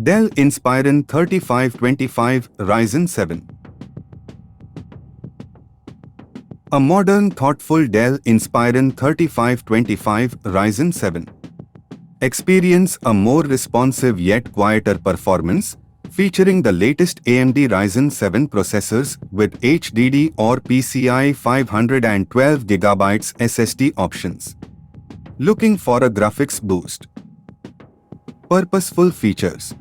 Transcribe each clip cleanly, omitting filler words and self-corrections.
Dell Inspiron 3525 Ryzen 7. A modern, thoughtful Dell Inspiron 3525 Ryzen 7. Experience a more responsive yet quieter performance, featuring the latest AMD Ryzen 7 processors with HDD or PCIe 512GB SSD options. Looking for a graphics boost? Purposeful features.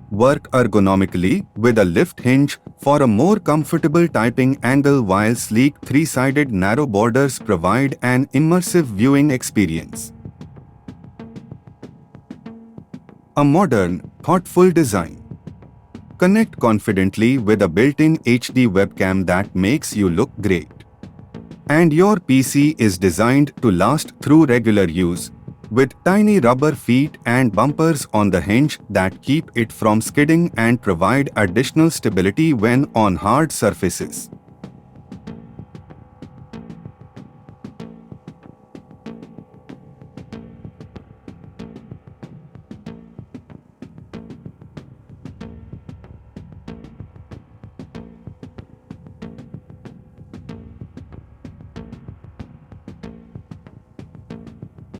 Work ergonomically with a lift hinge for a more comfortable typing angle, while sleek three-sided narrow borders provide an immersive viewing experience. A modern, thoughtful design. Connect confidently with a built-in HD webcam that makes you look great. And your PC is designed to last through regular use, with tiny rubber feet and bumpers on the hinge that keep it from skidding and provide additional stability when on hard surfaces.